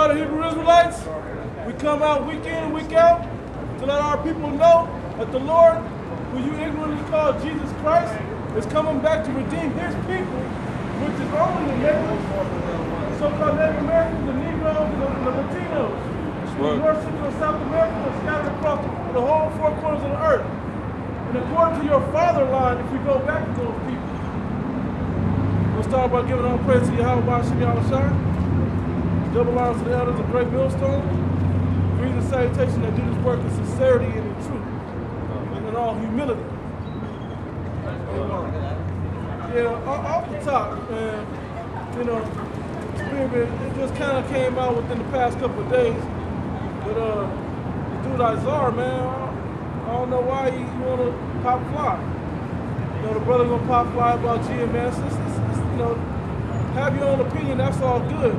the Hebrew Israelites, we come out week in and week out to let our people know that the Lord, who you ignorantly call Jesus Christ, is coming back to redeem his people, which is only the natives, so-called Native Americans, the Negroes, and the Latinos. Right. North, Central, and South America are scattered across the whole four corners of the earth. And according to your fatherland, if we go back to those people, we'll start by giving all praise to Yahweh Bashim Yahushua. Double honors to the elders of Great Millstone. Greet and salutation that do this work in sincerity and in truth, and in all humility. Yeah, off the top, man, you know, Spirit, it just kind of came out within the past couple of days. But the dude Izar, man, I don't know why you want to pop fly. You know, the brother gonna pop fly about GMS. You know, have your own opinion. That's all good.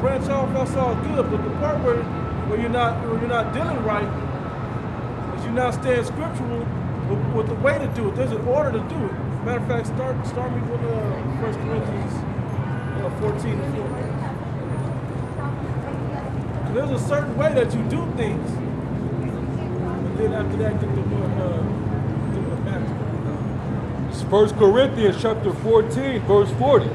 Branch off. That's all good. But the part where you're not dealing right is you're not staying scriptural with the way to do it. There's an order to do it. Matter of fact, start me with 1 Corinthians 14 and 4. There's a certain way that you do things. And then after that, get the one back. It's 1 Corinthians chapter 14, verse 40.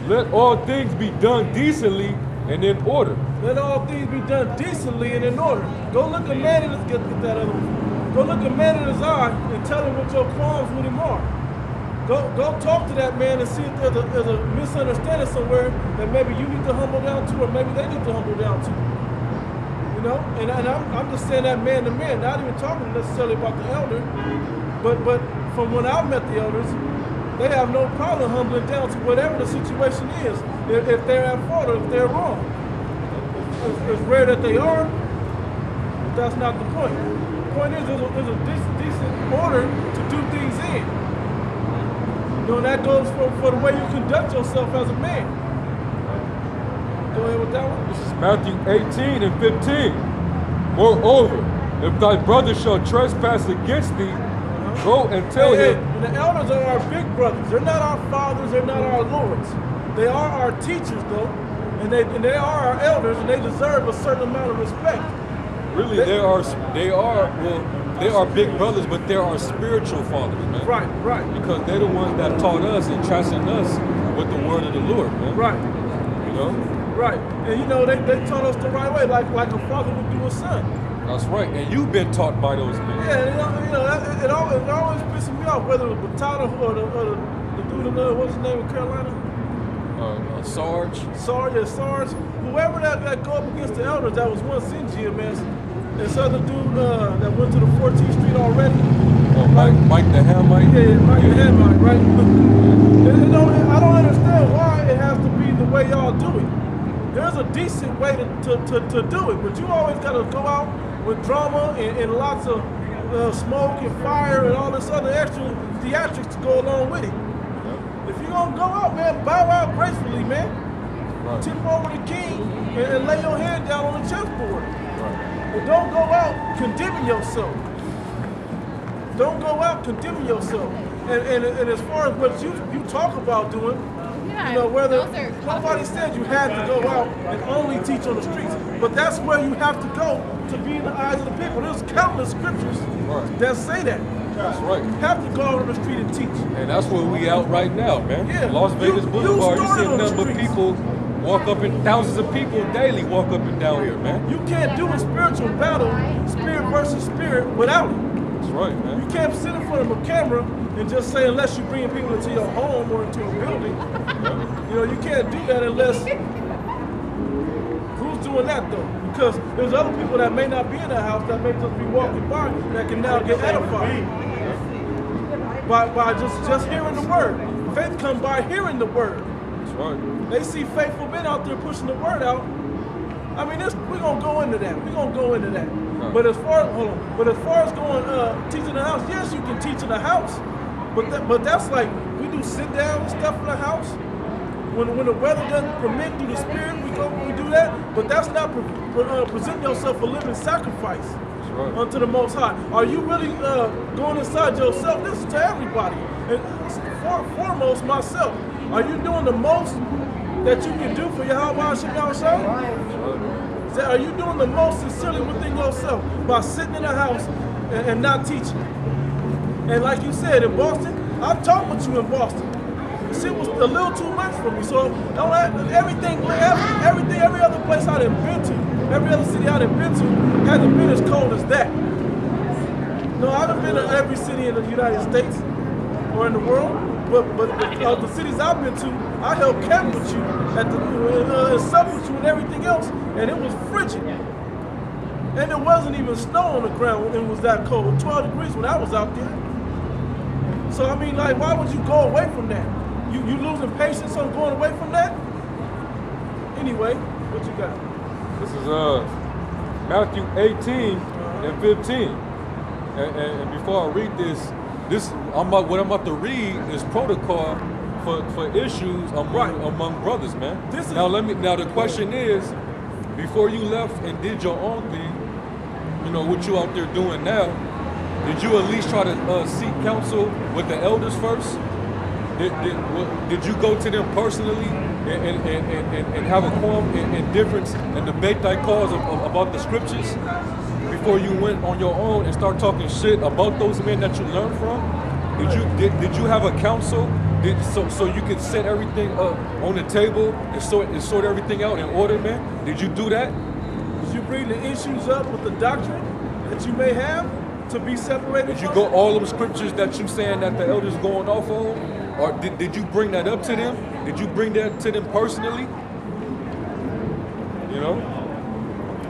Let all things be done decently and in order. Let all things be done decently and in order. Go look a man in his get that other one. Go look a man in his eye and tell him what your qualms with him are. Go talk to that man and see if there's a misunderstanding somewhere that maybe you need to humble down to, or maybe they need to humble down to. You know, and I'm just saying that man to man, not even talking necessarily about the elder, but from when I've met the elders, they have no problem humbling down to whatever the situation is, if they're at fault or if they're wrong. It's rare that they are, but that's not the point. The point is there's a decent order to do things in. You know, and that goes for the way you conduct yourself as a man. Go ahead with that one. This is Matthew 18 and 15. Moreover, if thy brother shall trespass against thee, go and tell him. And the elders are our big brothers. They're not our fathers. They're not our lords. They are our teachers, though, and they are our elders, and they deserve a certain amount of respect. Really, they are big brothers, but they're our spiritual fathers, man. Right. Because they're the ones that taught us and trusted us with the word of the Lord, man. Right. You know? Right. And you know, they taught us the right way, like a father would do a son. That's right. And you've been taught by those men. Yeah, you know, it always pisses me off, whether it was Batata or the dude, what's his name in Carolina? Sarge. Sarge. Whoever that go up against the elders that was once in GMS. This other dude that went to the 14th Street already. Oh, Mike the Hamite? Yeah, Mike the Hamite, right? I don't understand why it has to be the way y'all do it. There's a decent way to do it, but you always got to go out with drama and lots of smoke and fire and all this other extra theatrics to go along with it. If you're going to go out, man, bow out gracefully, man. Right. Tip over the king and lay your head down on the chessboard. But don't go out condemning yourself. Don't go out condemning yourself. And as far as what you talk about doing, you know, whether nobody said you had to go out and only teach on the streets, but that's where you have to go to be in the eyes of the people. There's countless scriptures that say that. That's right. You have to go out on the street and teach. And that's where we out right now, man. Yeah. Las Vegas Boulevard, you see nothing but people walk up and thousands of people daily walk up and down here, man. You can't do a spiritual battle, spirit versus spirit, without it. That's right, man. You can't sit in front of a camera and just say, unless you bring people into your home or into a building, you know, you can't do that unless, who's doing that though? Because there's other people that may not be in that house that may just be walking by that can now get edified by just hearing the word. Faith comes by hearing the word. That's right. They see faithful men out there pushing the word out. I mean, we're gonna go into that. We're gonna go into that. But as far as going teaching in the house, yes, you can teach in the house, but that's like we do sit down stuff in the house. When the weather doesn't permit through the spirit, we do that. But that's not presenting yourself a living sacrifice unto the Most High. Are you really going inside yourself? This is to everybody, and foremost myself. Are you doing the most that you can do for Yahweh Shem Yahushua? Are you doing the most sincerely within yourself by sitting in a house and not teaching? And like you said, in Boston, I taught with you in Boston. The shit was a little too much for me. So every other place I done been to, every other city I done been to, hasn't been as cold as that. No, I haven't been to every city in the United States or in the world, but the cities I've been to, I helped camp with you at the and sup with you and everything else, and it was frigid. And there wasn't even snow on the ground when it was that cold, 12 degrees when I was out there. So I mean, like, why would you go away from that? You losing patience on going away from that? Anyway, what you got? This is Matthew 18 and 15. And before I read this, what I'm about to read is protocol for issues among brothers, man. Now the question is, before you left and did your own thing, you know what you out there doing now, did you at least try to seek counsel with the elders first? Did you go to them personally and have a quorum and difference and debate that cause about the scriptures before you went on your own and start talking shit about those men that you learned from? Did you have a counsel so you could set everything up on the table and sort everything out in order, man? Did you do that? Did you bring the issues up with the doctrine that you may have to be separated? Did you go all them scriptures that you saying that the elders going off on? Or did you bring that up to them? Did you bring that to them personally? You know?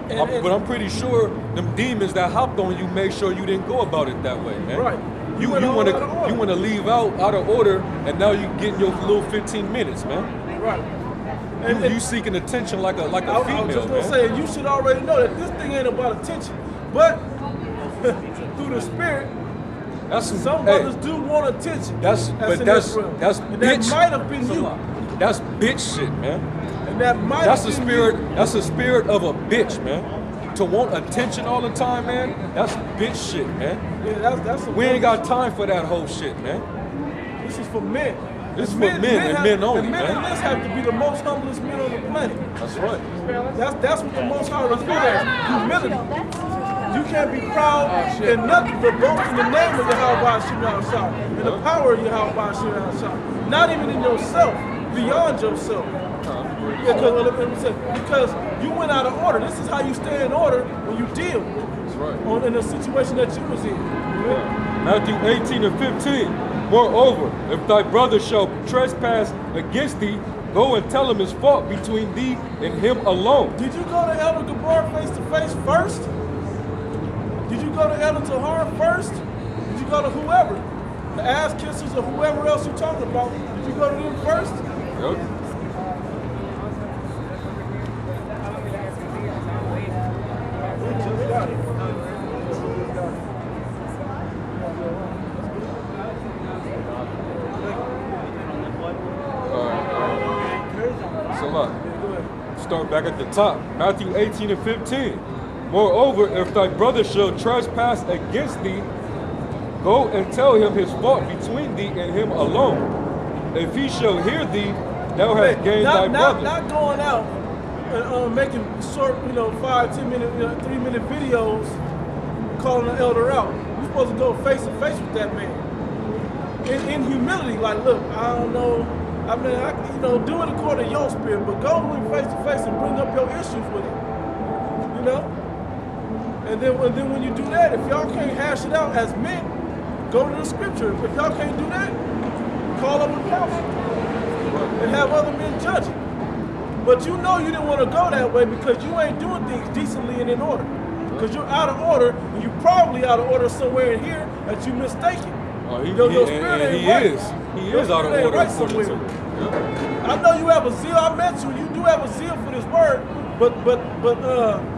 But I'm pretty sure them demons that hopped on you made sure you didn't go about it that way, man. Right. You want to leave out of order, and now you getting your little 15 minutes, man. Right. You seeking attention like a female, I was just gonna say, you should already know that this thing ain't about attention, but through the spirit, some brothers do want attention. That's and bitch. that might have been you. That's bitch shit, man. And that might That's have the been spirit. you. That's the spirit of a bitch, man. To want attention all the time, man. That's bitch shit, man. Yeah, that's we ain't got time for that whole shit, man. This is for men. This is for men and men only, men man. in this have to be the most humblest men on the planet. That's right. That's what the Most High requires. Humility. You can't be proud in nothing but boast in the name of Yahweh Shem Yahushua and the power of Yahweh Shem Yahushua. Not even in yourself, beyond yourself. Because you went out of order. This is how you stay in order when you deal in a situation that you was in. Matthew 18 and 15. Moreover, if thy brother shall trespass against thee, go and tell him his fault between thee and him alone. Did you go to Elder Gabor face to face first? Did you go to Elder Tahar first? Did you go to whoever? The ass kissers or whoever else you're talking about? Did you go to them first? Yep. Start back at the top. Matthew 18 and 15. Moreover, if thy brother shall trespass against thee, go and tell him his fault between thee and him alone. If he shall hear thee, thou hast gained thy brother. Not going out and making short, 5, 10 minute, 3-minute videos, calling the elder out. You're supposed to go face to face with that man. In humility, like, look, I don't know. I mean, do it according to your spirit, but go to him face to face and bring up your issues with him. And then when you do that, if y'all can't hash it out as men, go to the scripture. If y'all can't do that, call up a council and have other men judge it. But you didn't want to go that way because you ain't doing things decently and in order. Because you're out of order, and you're probably out of order somewhere in here that you mistaken. Your spirit ain't right. He is out of order right somewhere. I know you have a zeal. I met you. You do have a zeal for this word. But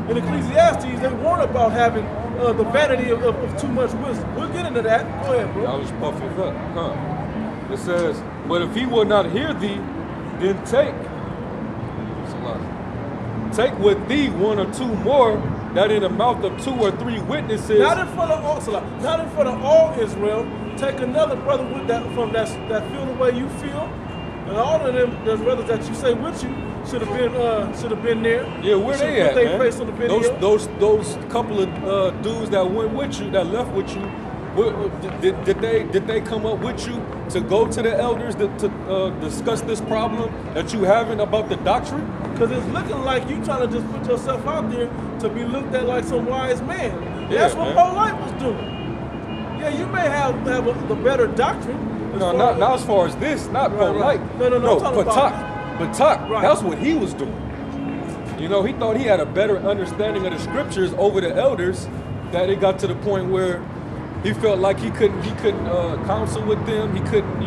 in Ecclesiastes, they warn about having the vanity of too much wisdom. We'll get into that. Go ahead, bro. I'll just puff it up. It says, but if he will not hear thee, then take with thee one or two more, that in the mouth of 2 or 3 witnesses. Not in front of all Israel. Take another brother with that feel the way you feel, And all of them, there's brothers that you say with you should have been there. Yeah, where they at, they man? face on the video. Those couple of dudes that went with you, that left with you, did they come up with you to go to the elders to discuss this problem that you having about the doctrine? Because it's looking like you trying to just put yourself out there to be looked at like some wise man. Yeah, That's what man. pro-life was doing. Yeah, you may have the better doctrine. No, not as far as this, not pro-life. Right. No, Batak, Right. that's what he was doing. You know, he thought he had a better understanding of the scriptures over the elders, that it got to the point where he felt like he couldn't counsel with them. He couldn't,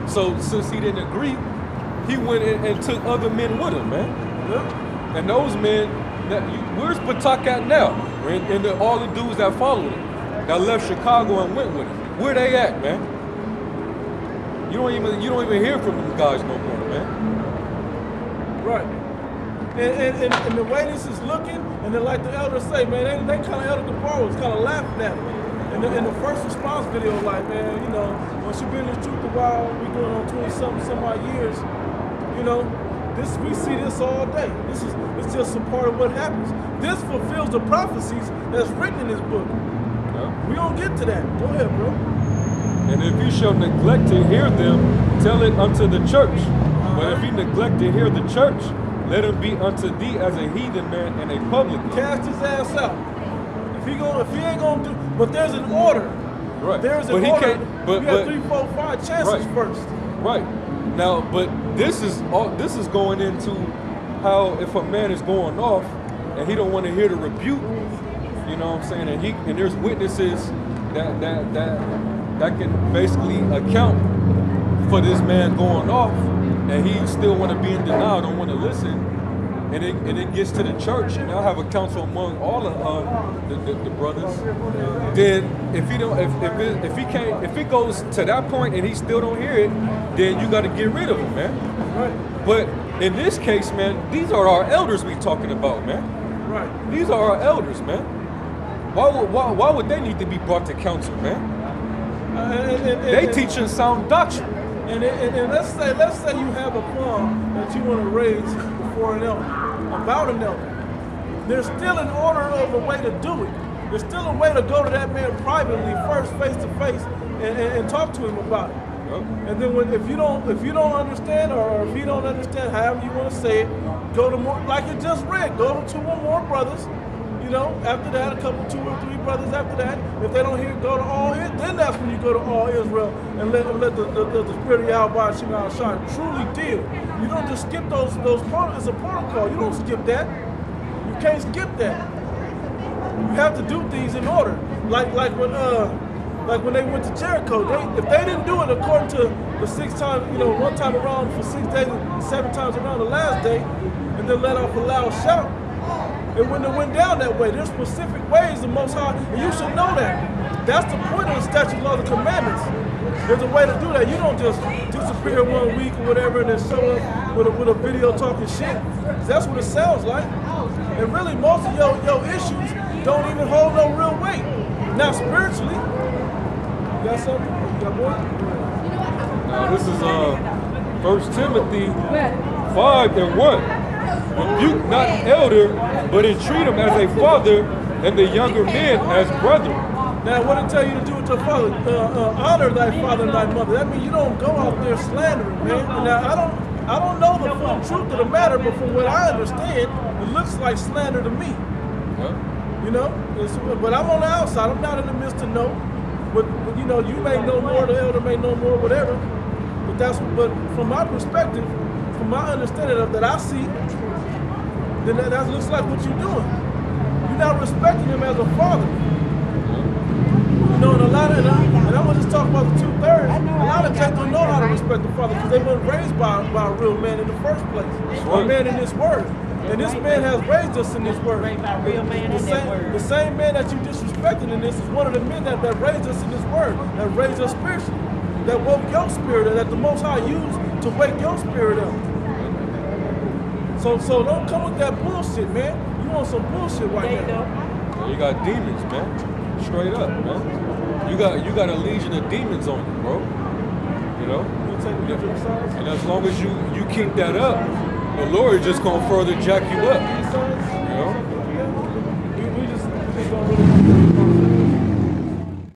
so since he didn't agree, he went and took other men with him, man. Yeah. And those men, where's Batak at now? And all the dudes that followed him, that left Chicago and went with him, where they at, man? You don't even hear from them guys no more, man. Right. And the way this is looking, and then like the elders say, man, they kind of Elder DeBar was kind of laughing at it. In the first response video, like, man, once you've been in this truth a while, we going on 20-something, some odd years, we see this all day. It's just a part of what happens. This fulfills the prophecies that's written in this book. Yeah. We don't get to that. Go ahead, bro. And if you shall neglect to hear them, tell it unto the church. But if you neglect to hear the church, let him be unto thee as a heathen man and a publican. Cast his ass out. If he ain't gonna do, but there's an order. Right. There's an but he order. can't. But you have 3, 4, 5 chances first. Right. Now, but this is going into how if a man is going off and he don't want to hear the rebuke, you know what I'm saying, and there's witnesses that can basically account for this man going off, and he still want to be in denial, don't want to listen, and it gets to the church, and they'll have a council among all of the brothers. Then if he goes to that point and he still don't hear it, then you got to get rid of him, man. Right. But in this case, man, these are our elders we talking about, man. Right. These are our elders, man. Why would they need to be brought to council, man? They teaching sound doctrine. And let's say you have a qualm that you want to raise before an elder, about an elder. There's still an order of a way to do it. There's still a way to go to that man privately first, face to face, and talk to him about it. Yep. And then if you don't understand, or if you don't understand, however you want to say it, go to more, like you just read, go to 2 or more brothers. After that, a couple, 2 or 3 brothers after that. If they don't hear, go to all Israel. Then that's when you go to all Israel and let the Spirit of Yahweh Shema shine truly deal. You don't just skip those it's a protocol. You don't skip that. You can't skip that. You have to do things in order. Like when they went to Jericho, if they didn't do it according to the 6 times, one time around for 6 days, 7 times around the last day, and then let off a loud shout, it wouldn't have went down that way. There's specific ways the Most High, and you should know that. That's the point of the statute, laws, and commandments. There's a way to do that. You don't just disappear 1 week or whatever and then show up with a video talking shit. That's what it sounds like. And really, most of your issues don't even hold no real weight. Now, spiritually, you got something? You got more? Now, this is 1 Timothy 5:1. Rebuke not an elder, but entreat him as a father, and the younger men as brethren. Now, what it tell you to do with your father? Honor thy father and thy mother. That means you don't go out there slandering, man. Now, I don't know the full truth of the matter, but from what I understand, it looks like slander to me. Yeah. But I'm on the outside. I'm not in the midst to know. But you may know more. The elder may know more. Whatever. But from my perspective, from my understanding of that I see, then that looks like what you're doing. You're not respecting him as a father. And I'm gonna just talk about the 2/3. A lot of Jacks don't know how to respect the father because they weren't raised by a real man in the first place. A man in this word. And this man has raised us in this word. The same man that you disrespected in this is one of the men that raised us in this word, that raised us spiritually, that woke your spirit, that the Most High used to wake your spirit up. So don't come with that bullshit, man. You on some bullshit right now. You got demons, man. Straight up, man. You got a legion of demons on you, bro. take the picture of the signs. And as long as you keep that up, the Lord is just gonna further jack you up. These signs,